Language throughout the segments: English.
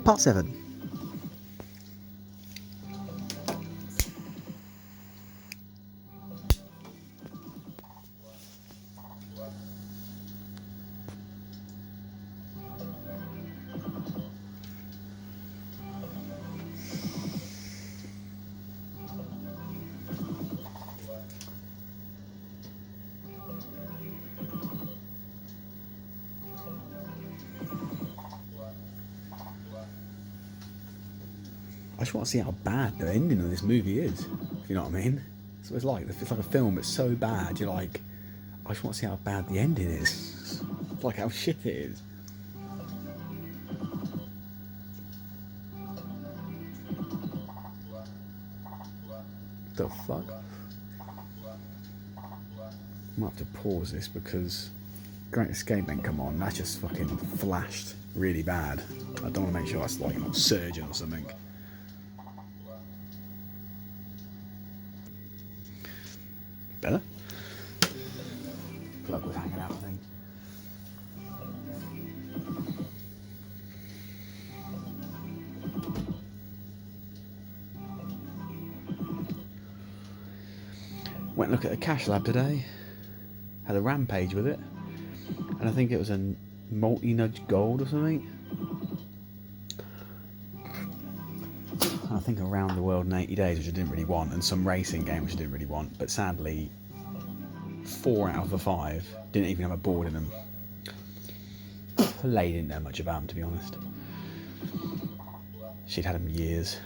Part 7. I just want to see how bad the ending of this movie is, if you know what I mean. So it's like a film that's so bad, you're like, I just want to see how bad the ending is. It's like how shit it is. The fuck? I might have to pause this because Great Escape ain't come on. That's just fucking flashed really bad. I don't want to make sure that's like a surgeon or something. Better? Plug was hanging out, I think. Went and looked at a cash lab today. Had a rampage with it. And I think it was a multi-nudge gold or something. I think around the world in 80 days, which I didn't really want, and some racing game, which I didn't really want. But sadly, 4 out of the 5 didn't even have a board in them. Lady didn't know much about them, to be honest. She'd had them years.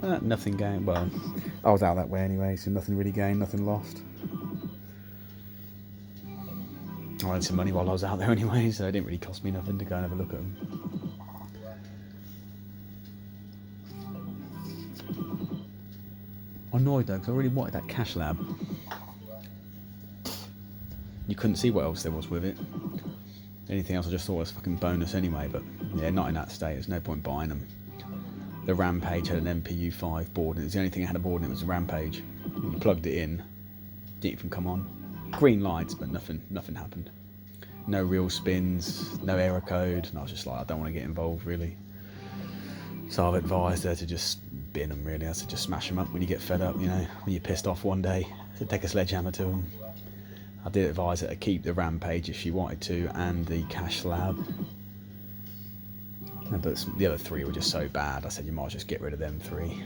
Nothing gained. Well, I was out that way anyway, so nothing really gained, nothing lost. I had some money while I was out there anyway, so it didn't really cost me nothing to go and have a look at them. I'm annoyed though, because I really wanted that cash lab. You couldn't see what else there was with it. Anything else I just thought was fucking bonus anyway, but yeah, not in that state. There's no point buying them. The Rampage had an MPU5 board, and it was the only thing that had a board, and it was the Rampage. You plugged it in, didn't even come on. Green lights, but nothing happened. No real spins, no error code, and I was just like, I don't want to get involved really. So I've advised her to just bin them really. I said just smash them up when you get fed up, you know, when you're pissed off one day. I said take a sledgehammer to them. I did advise her to keep the Rampage if she wanted to, and the cash lab. But the other 3 were just so bad, I said you might as well just get rid of them 3.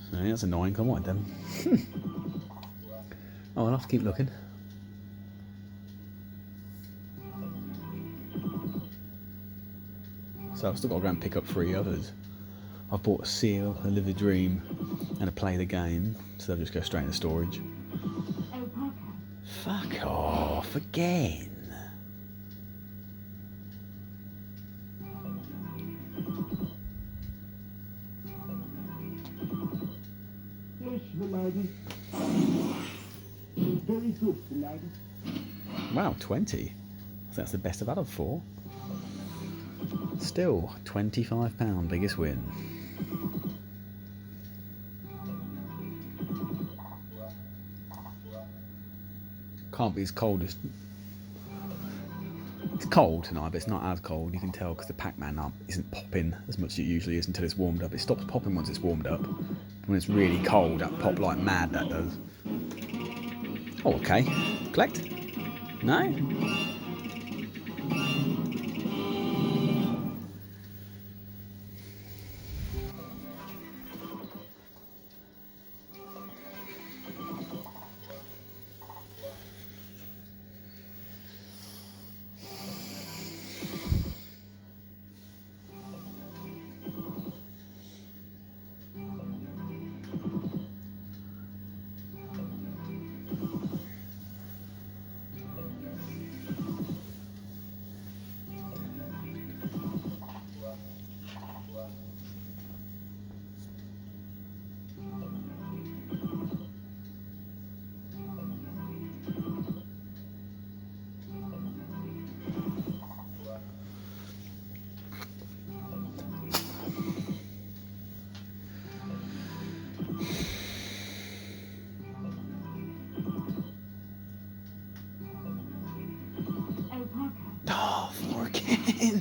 So yeah, that's annoying, I wanted them. Oh, I'll have to keep looking. So I've still got to go and pick up 3 others. I've bought a Seal, a Live the Dream, and a Play the Game, so they'll just go straight into storage. Fuck off again. Yes, the lady. She's very good, the lady. Wow, 20. So that's the best I've had of 4. Still, £25, biggest win. Can't be as cold as... It's cold tonight, but it's not as cold. You can tell because the Pac-Man up isn't popping as much as it usually is until it's warmed up. It stops popping once it's warmed up. When it's really cold, that pop like mad, that does. Oh, okay. Collect? No?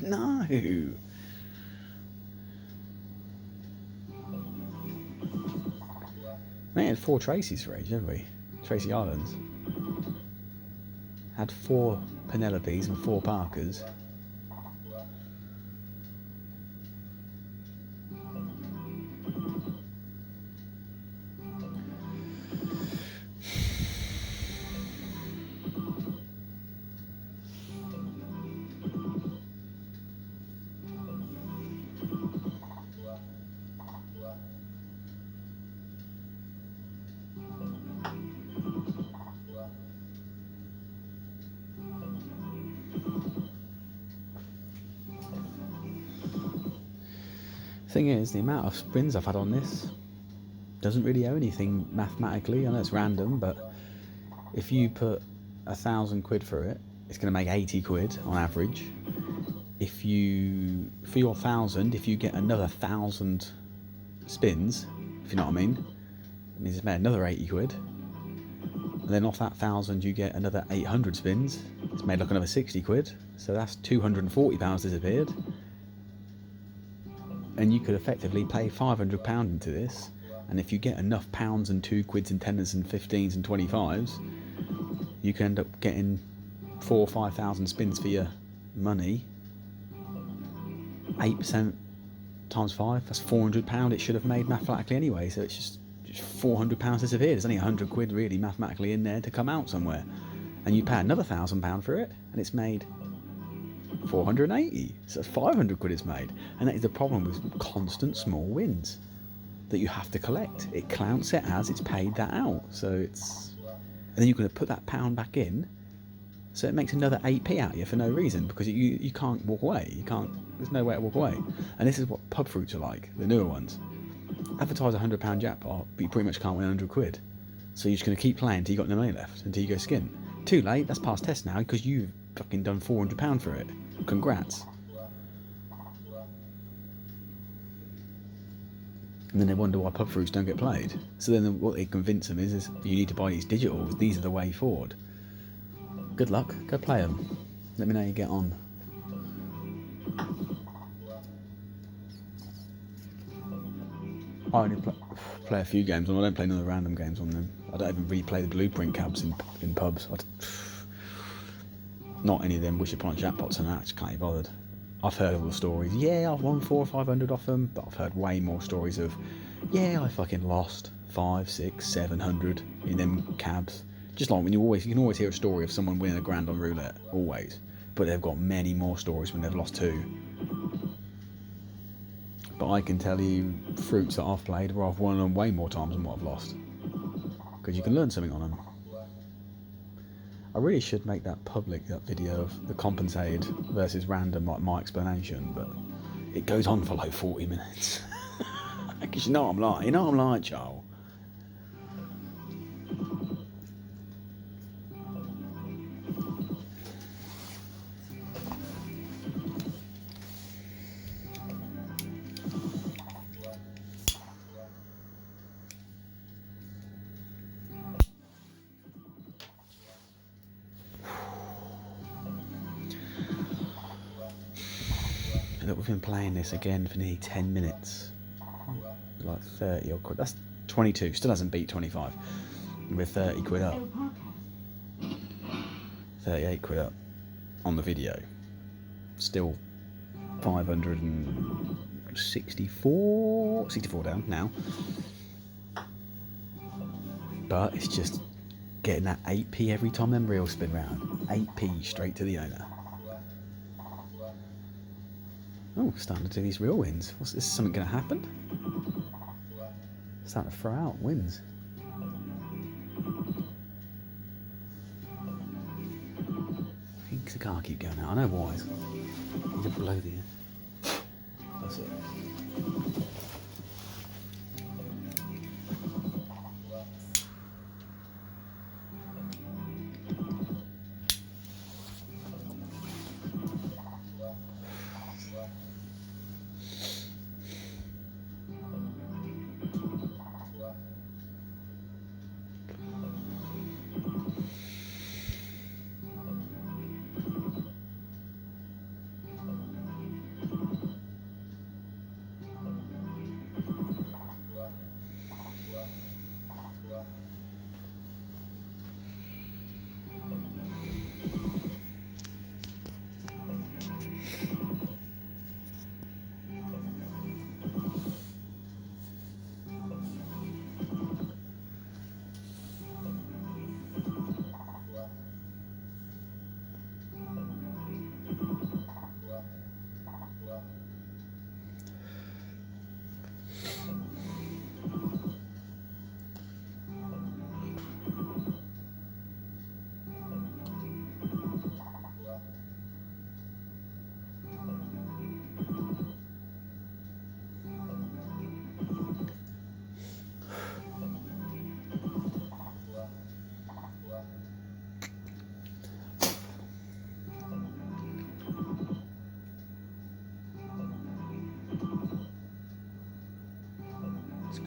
No. We had 4 Tracy's for age, haven't we? Tracy Islands. Had 4 Penelopes and 4 Parkers. Thing is, the amount of spins I've had on this doesn't really owe anything mathematically. I know it's random, but if you put 1,000 quid for it, it's going to make 80 quid on average. If you, for your 1,000, if you get another 1,000 spins, if you know what I mean, it means it's made another 80 quid. And then off that 1,000, you get another 800 spins. It's made like another 60 quid. So that's £240 disappeared. And you could effectively pay £500 into this, and if you get enough pounds and 2 quids and 10s and 15s and 25s, you can end up getting 4,000 or 5,000 spins for your money. 8% times 5, that's £400 it should have made mathematically anyway, so it's just £400 disappeared. There's only 100 quid really mathematically in there to come out somewhere. And you pay another £1,000 for it, and it's made 480, so that's 500 quid it's made. And that is the problem with constant small wins that you have to collect. It counts it as it's paid that out, so it's, and then you're going to put that pound back in, so it makes another 8p out of you for no reason, because you can't walk away. There's no way to walk away. And this is what pub fruits are like, the newer ones. Advertise a £100 jackpot, but you pretty much can't win 100 quid, so you're just going to keep playing until you got no money left, until you go skin. Too late, that's past test now, because you've fucking done £400 for it. Congrats. And then they wonder why pub fruits don't get played. So then what they convince them is you need to buy these digitals. These are the way forward. Good luck. Go play them. Let me know how you get on. I only play a few games on them. I don't play none of the random games on them. I don't even replay the blueprint cabs in pubs. Not any of them wish upon jackpots and that. I just can't be bothered. I've heard all the stories. Yeah, I've won 400 or 500 off them, but I've heard way more stories of, yeah, I fucking lost 500, 600, 700 in them cabs. Just like when you can always hear a story of someone winning £1,000 on roulette, always. But they've got many more stories when they've lost 2. But I can tell you, fruits that I've played where I've won them way more times than what I've lost. Because you can learn something on them. I really should make that public, that video of the compensated versus random, like my explanation, but it goes on for like 40 minutes. Because you know what I'm like, Charles. Look, we've been playing this again for nearly 10 minutes. Like 30 odd quid. That's 22. Still hasn't beat 25. We're 30 quid up. 38 quid up on the video. Still 564 down now. But it's just getting that 8p every time them reels spin round. 8p straight to the owner. Oh, starting to do these real wins. Is something going to happen? Starting to throw out wins. I think the car keep going out. I know why. I need to blow the air. That's it.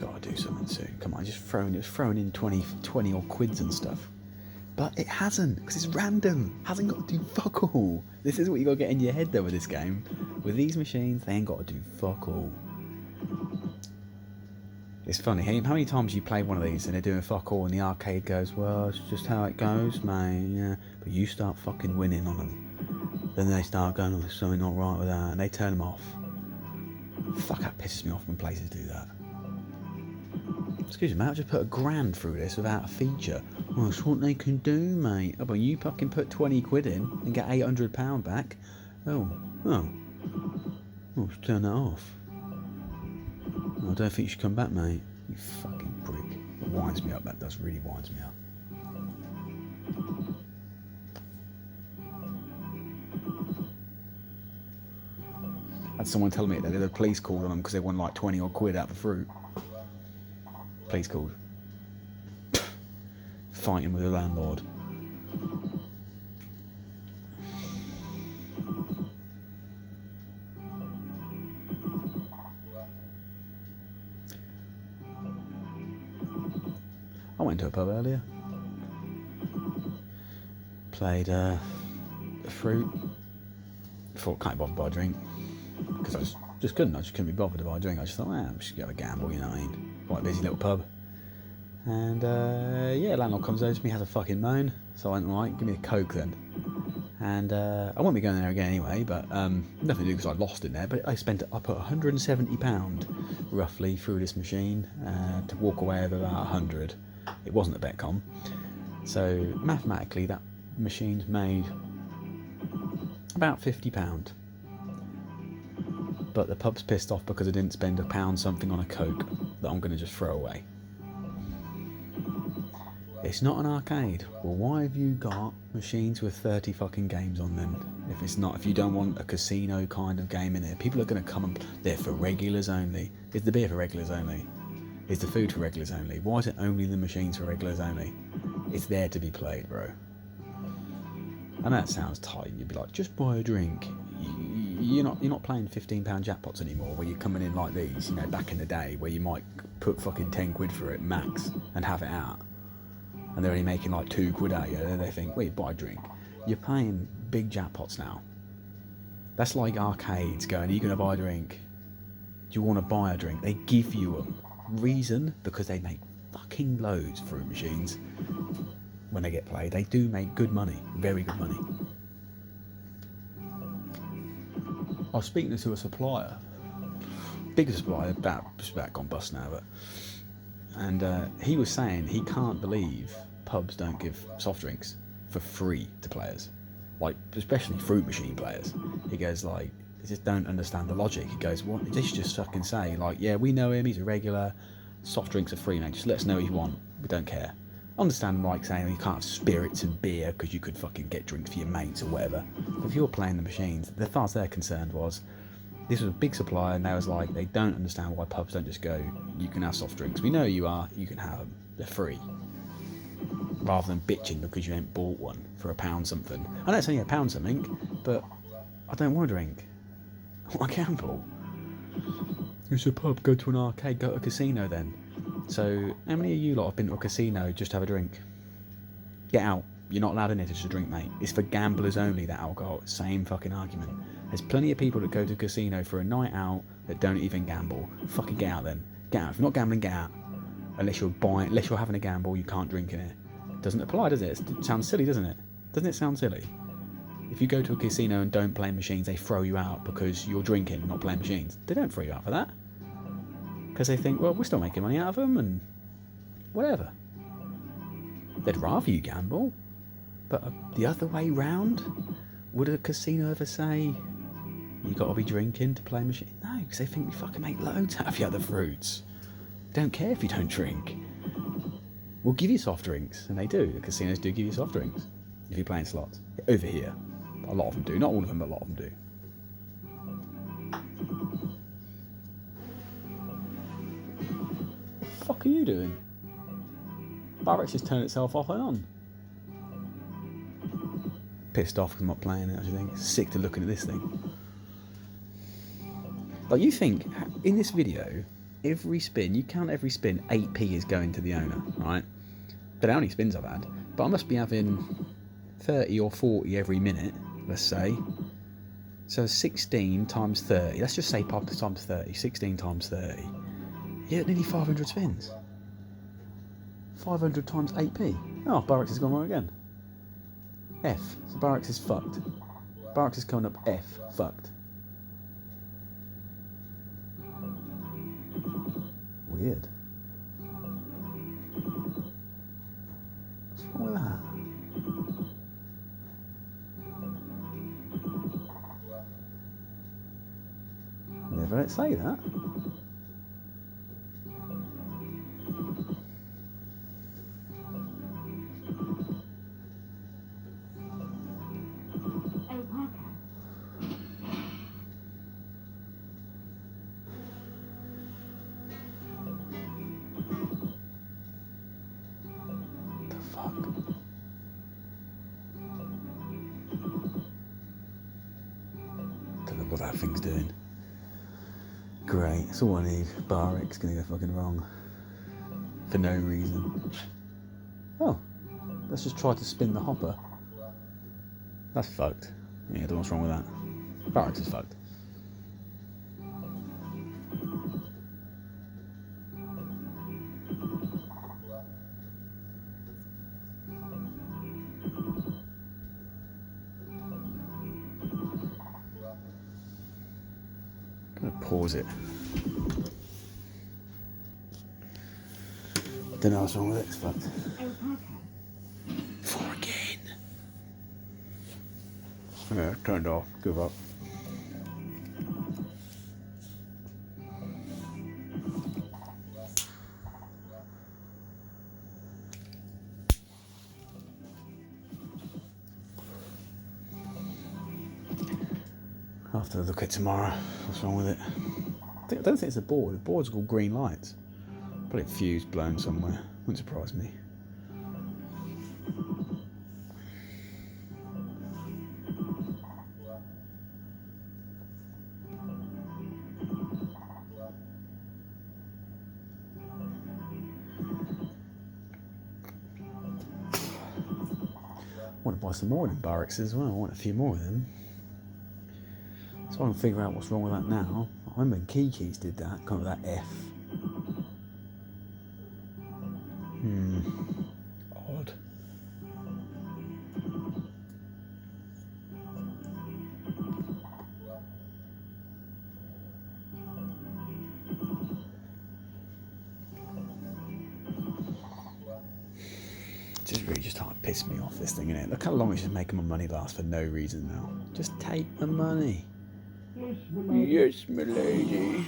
Gotta do something soon. Come on, it was throwing in 20 odd quids and stuff. But it hasn't, because it's random. Hasn't got to do fuck all. This is what you got to get in your head though with this game. With these machines, they ain't got to do fuck all. It's funny, how many times you play one of these and they're doing fuck all and the arcade goes, well, it's just how it goes, mate, yeah. But you start fucking winning on them. Then they start going, oh, there's something not right with that, and they turn them off. Fuck, that pisses me off when places do that. Excuse me, mate, I just put £1,000 through this without a feature. Well, that's what they can do, mate. Oh, but you fucking put 20 quid in and get £800 back. Oh, let's turn that off. I don't think you should come back, mate. You fucking prick. It winds me up, that does really winds me up. I had someone tell me that the police called on them because they won like 20 odd quid out of the fruit. Police called. Fighting with the landlord. I went to a pub earlier. Played fruit. Thought can't be bothered to buy a drink because I just couldn't. I just couldn't be bothered to buy a drink. I just thought, I'm just gonna have a gamble, you know what I mean? Quite a busy little pub. And yeah, landlord comes over to me, has a fucking moan. So I went, right, give me a Coke then. And I won't be going there again anyway, but nothing to do because I lost in there. But I put £170 roughly through this machine to walk away with about 100. It wasn't a Betcom. So mathematically that machine's made about £50. But the pub's pissed off because I didn't spend £1 something on a Coke that I'm going to just throw away. It's not an arcade. Well, why have you got machines with 30 fucking games on them? If you don't want a casino kind of game in there, people are going to come and they're for regulars only. Is the beer for regulars only? Is the food for regulars only? Why is it only the machines for regulars only? It's there to be played, bro. And that sounds tight. You'd be like, just buy a drink. You're not playing £15 jackpots anymore, where you're coming in like these. You know, back in the day, where you might put fucking 10 quid for it max and have it out. And they're only making like 2 quid out of you, and they think, wait, buy a drink. You're playing big jackpots now. That's like arcades going, are you going to buy a drink? Do you want to buy a drink? They give you them. Reason? Because they make fucking loads through machines. When they get played, they do make good money. Very good money. I was speaking to a supplier. Bigger supplier, about gone bust now, but... And he was saying he can't believe pubs don't give soft drinks for free to players, like especially fruit machine players. He goes like, they just don't understand the logic. He goes, what? They should just fucking say like, yeah, we know him, he's a regular. Soft drinks are free, mate. Just let us know what you want. We don't care. Understand like saying you can't have spirits and beer because you could fucking get drinks for your mates or whatever. But if you're playing the machines, as far as they're concerned was. This was a big supplier, and they was like, they don't understand why pubs don't just go, you can have soft drinks. We know you are, you can have them. They're free. Rather than bitching because you ain't bought one for £1 something. I know it's only £1 something, but I don't want a drink. I want a gamble. It's a pub, go to an arcade, go to a casino then. So, how many of you lot have been to a casino just to have a drink? Get out. You're not allowed in it to just drink, mate. It's for gamblers only, that alcohol. Same fucking argument. There's plenty of people that go to a casino for a night out that don't even gamble. Fucking get out then. Get out. If you're not gambling, get out. Unless you're having a gamble, you can't drink in it. Doesn't apply, does it? It sounds silly, doesn't it? Doesn't it sound silly? If you go to a casino and don't play machines, they throw you out because you're drinking, not playing machines. They don't throw you out for that. Because they think, well, we're still making money out of them and whatever. They'd rather you gamble. But the other way round, would a casino ever say, you got to be drinking to play machine? No, because they think we fucking make loads out of the other fruits. They don't care if you don't drink. We'll give you soft drinks, and they do. The casinos do give you soft drinks if you're playing slots. Over here, a lot of them do. Not all of them, but a lot of them do. What the fuck are you doing? Barrett's just turned itself off and on. Pissed off because I'm not playing it, I think. Sick to looking at this thing. Like, you think, in this video, every spin, you count every spin, 8p is going to the owner, right? But how many spins I've had? But I must be having 30 or 40 every minute, let's say. So 16 times 30, let's just say times 30, 16 times 30. Yeah, nearly 500 spins. 500 times 8p. Oh, Barracks has gone wrong again. F. So Barracks is fucked. Barracks is coming up F. Fucked. Weird. What's wrong with that? Never let it say that. Don't know what that thing's doing. Great, that's all I need. Barrick's gonna go fucking wrong. For no reason. Oh, let's just try to spin the hopper. That's fucked. Yeah, I don't know what's wrong with that. Barracks is fucked. I'm gonna pause it. Don't know what's wrong with it, it's fucked. Four again. Yeah, turned off, give up. I'll have to look at it tomorrow. What's wrong with it? I don't think it's a board. The board's got green lights. Probably a fuse blown somewhere. Wouldn't surprise me. I want to buy some more of them Barracks as well. I want a few more of them. So I can figure out what's wrong with that now. I remember Kiki's did that, kind of that F. Odd. Just really just trying to piss me off, this thing, innit? Look how long it's just making my money last for no reason now. Just take the money. Yes, my lady. Yes, my lady.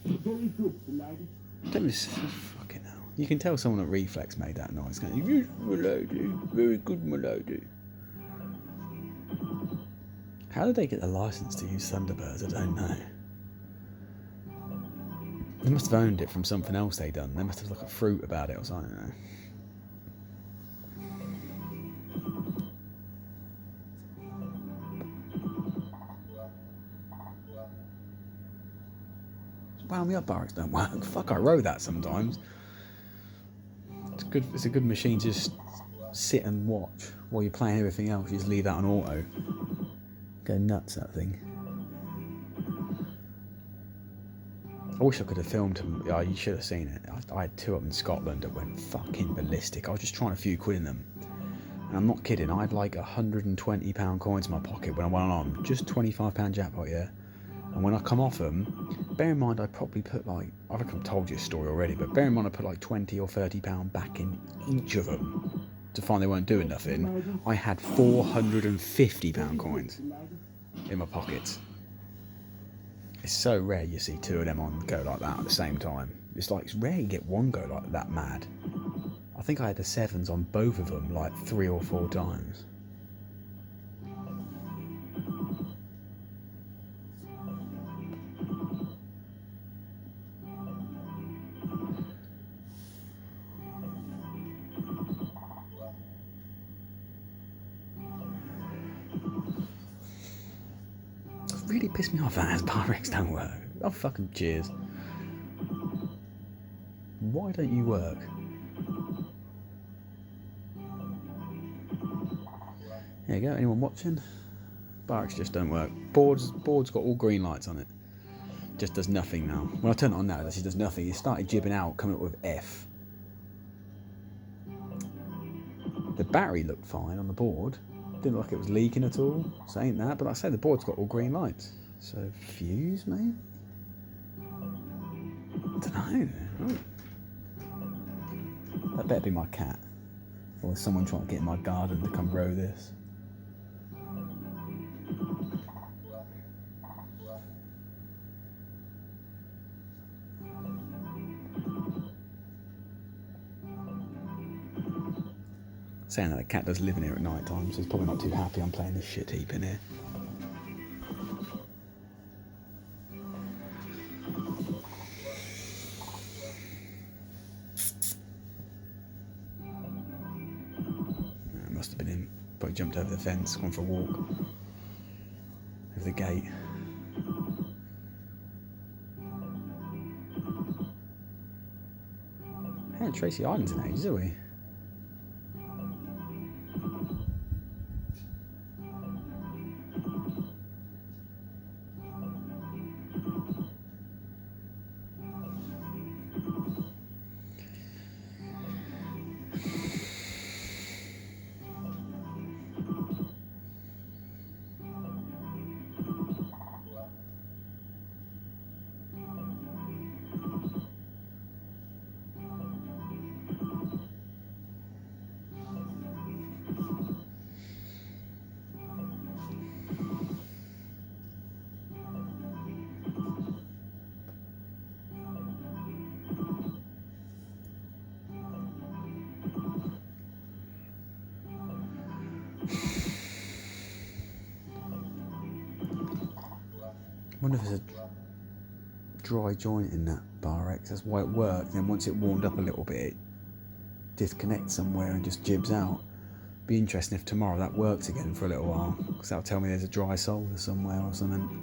Very good, my lady. Don't miss. Fucking hell. You can tell someone at Reflex made that noise, can't you? Yes, my lady. Very good, my lady. How did they get the license to use Thunderbirds? I don't know. They must have owned it from something else they done. They must have like a fruit about it or something. I don't know. Wound me up, Barracks don't work. Fuck, I row that sometimes. It's good. It's a good machine to just sit and watch while you're playing everything else. You just leave that on auto. Go nuts, that thing. I wish I could have filmed them. Oh, you should have seen it. I had two up in Scotland that went fucking ballistic. I was just trying a few quid in them. And I'm not kidding. I had like £120 coins in my pocket when I went on. Just £25 jackpot, yeah. And when I come off them, bear in mind I probably put like, I reckon I've told you a story already, but bear in mind I put like £20 or £30 back in each of them to find they weren't doing nothing. I had £450 coins in my pockets. It's so rare you see two of them on go like that at the same time. It's like, it's rare you get one go like that mad. I think I had the sevens on both of them like 3 or 4 times. Really pissed me off that as Barracks don't work. Oh fucking cheers. why don't you work? There you go, anyone watching? Barracks just don't work. Board's got all green lights on it. Just does nothing now. When I turn it on now, it actually does nothing. It started jibbing out, coming up with F. The battery looked fine on the board. Didn't look like it was leaking at all. Saying that, but like I say, the board's got all green lights. So fuse, mate? I don't know. Oh. That better be my cat. Or someone trying to get in my garden to come row this. Saying that the cat does live in here at night time, so he's probably not too happy I'm playing this shit heap in here. It must have been him. Probably jumped over the fence, gone for a walk. Over the gate. Hey, Tracy Island's in ages, are we? I wonder if there's a dry joint in that Bar-X. That's why it worked. Then once it warmed up a little bit, it disconnects somewhere and just jibs out. Be interesting if tomorrow that works again for a little while, because that'll tell me there's a dry solder somewhere or something.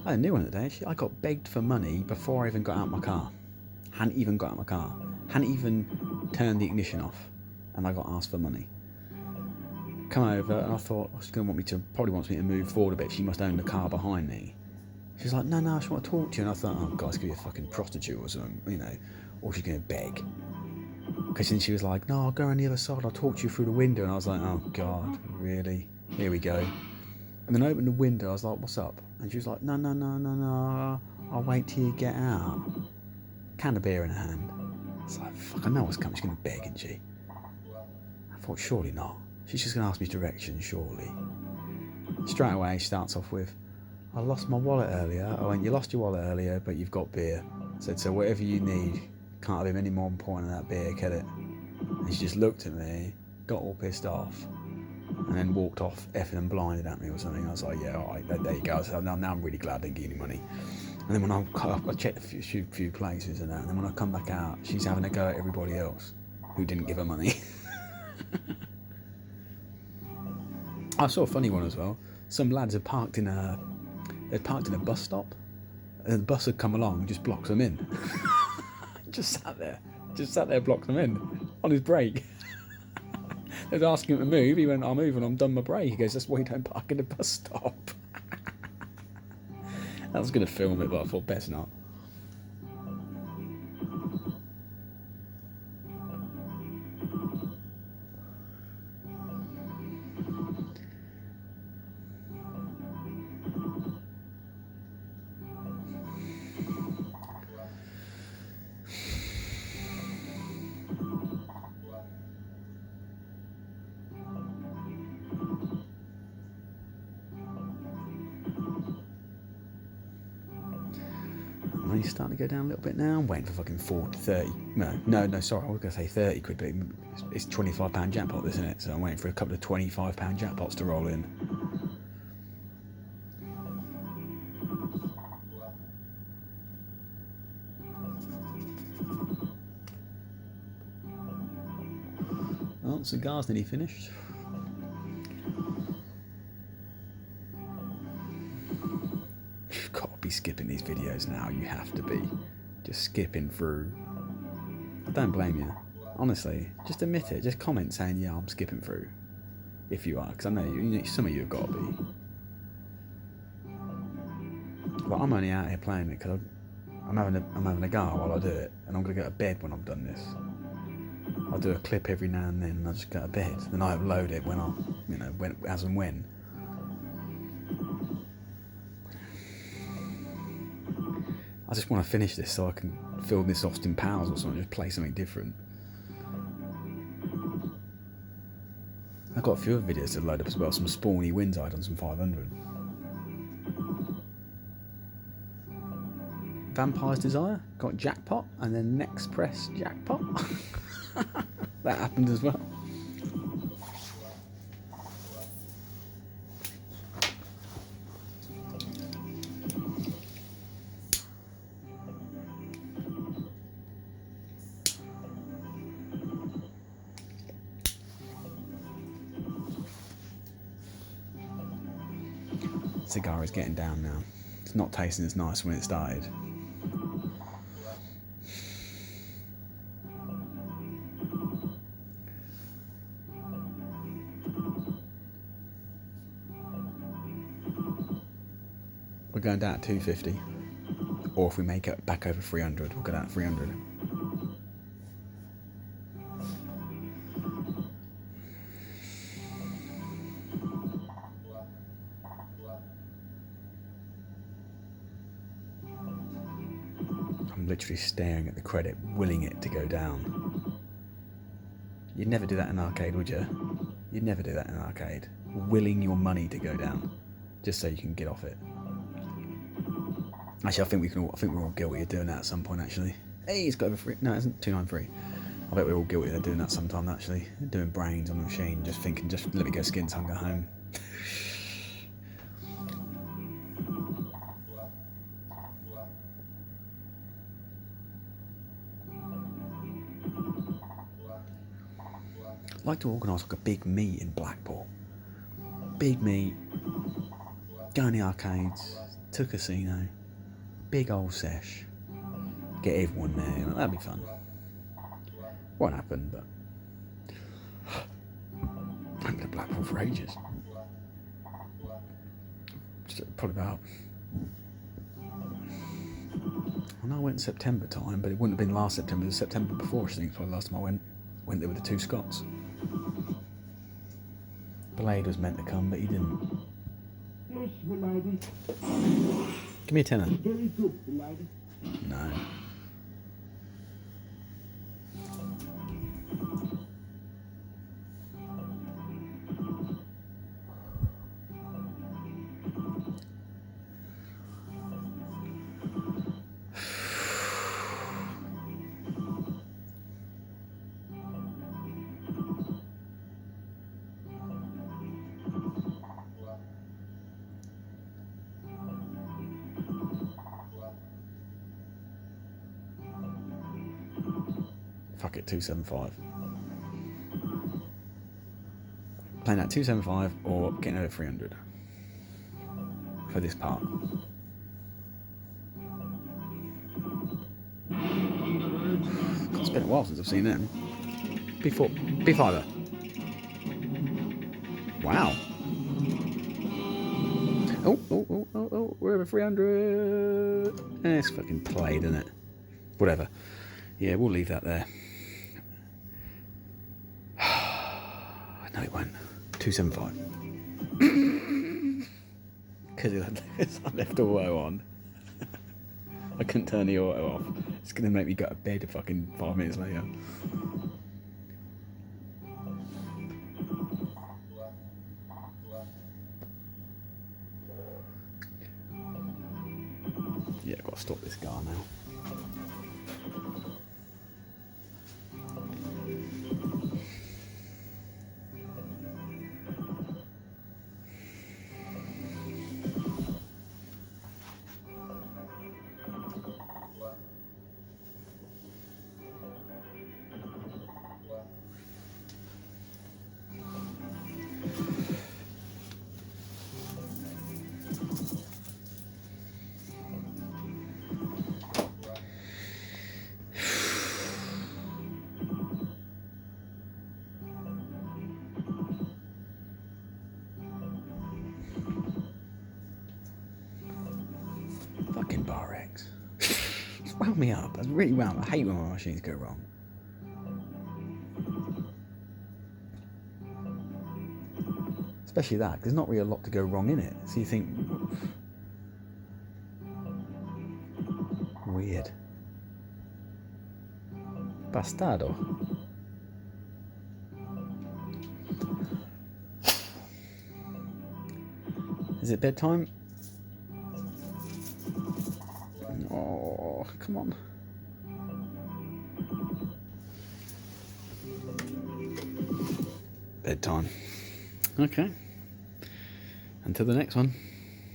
I had a new one today. Actually, I got begged for money before I even got out my car. Hadn't even got out my car. Hadn't even turned the ignition off, and I got asked for money. Come over, and I thought, oh, she's going to want me to, probably wants me to move forward a bit. She must own the car behind me. She's like, no, I just want to talk to you. And I thought, oh, God, it's going to be a fucking prostitute or something, you know, or she's going to beg. Because then she was like, no, I'll go around the other side. I'll talk to you through the window. And I was like, oh, God, really? Here we go. And then I opened the window. I was like, what's up? And she was like, no. I'll wait till you get out. Can of beer in her hand. It's like, fuck, I know what's coming. She's going to beg, isn't she? I thought, surely not. She's just going to ask me directions, surely. Straight away, she starts off with, I lost my wallet earlier. I went, you lost your wallet earlier, but you've got beer. I said, so whatever you need, can't have him any more important than that beer, can it? And she just looked at me, got all pissed off. and then walked off effing and blinded at me or something. I was like, yeah, all right, there you go. So now I'm really glad I didn't get any money. And then when I checked a few places and that, and then when I come back out, she's having a go at everybody else who didn't give her money. I saw a funny one as well. Some lads had parked in a bus stop, and the bus had come along and just blocked them in. just sat there, blocked them in on his break. They was asking him to move. He went, "I'll move and I'm done my break." He goes, "That's why you don't park in the bus stop." I was going to film it, but I thought best not. Money's starting to go down a little bit now. I'm waiting for fucking 30. No, sorry, I was going to say 30 quid, but it's £25 jackpot, isn't it? So I'm waiting for a couple of £25 jackpots to roll in. Oh, cigar's nearly finished. You've got to be skipping these videos now. You have to be. Just skipping through. I don't blame you. Honestly, just admit it. Just comment saying, yeah, I'm skipping through. If you are, because I know some of you have got to be. But I'm only out here playing it because I'm having a go while I do it, and I'm going to go to bed when I've done this. I'll do a clip every now and then, and I just go to bed. Then I upload it as and when. I just want to finish this so I can film this Austin Powers or something, just play something different. I've got a few other videos to load up as well, some spawny wins I had on some 500. Vampire's Desire, got Jackpot, and then next press Jackpot. That happened as well. Cigar is getting down now. It's not tasting as nice when it started. We're going down at 250, or if we make it back over 300, we'll go down at 300. I'm literally staring at the credit, willing it to go down. You'd never do that in an arcade, would you? You'd never do that in an arcade. Willing your money to go down, just so you can get off it. Actually, I think we're all guilty of doing that at some point. Actually, hey, it's got over 3. No, it isn't 293. I bet we're all guilty of doing that sometime. Actually, doing brains on the machine, just thinking, just let me go skin some, go home. I'd like to organise like a big meet in Blackpool. Big meet. Go in the arcades, to a casino. Big old sesh. Get everyone there. That'd be fun. Won't happen, but I haven't been to Blackpool for ages. Probably about. I know I went in September time, but it wouldn't have been last September. It was September before. I think probably last time I went there with the 2 Scots. Blade was meant to come, but he didn't. Yes, my lady. Give me a tenner. Very good, my lady. No. Fuck it, 275. Playing at 275 or getting over 300 for this part. It's been a while since I've seen them. B5. Wow. Oh, we're over 300. It's fucking played, isn't it? Whatever. Yeah, we'll leave that there. No, it won't. 275. Because I left auto on. I couldn't turn the auto off. It's going to make me go to bed fucking 5 minutes later. Yeah, I've got to stop this guy now. Fucking bar X. It's wound me up. That's really wound. I hate when my machines go wrong. Especially that, 'cause there's not really a lot to go wrong in it. So you think, weird. Bastardo. Is it bedtime? Oh, come on. Bedtime. Okay. Until the next one.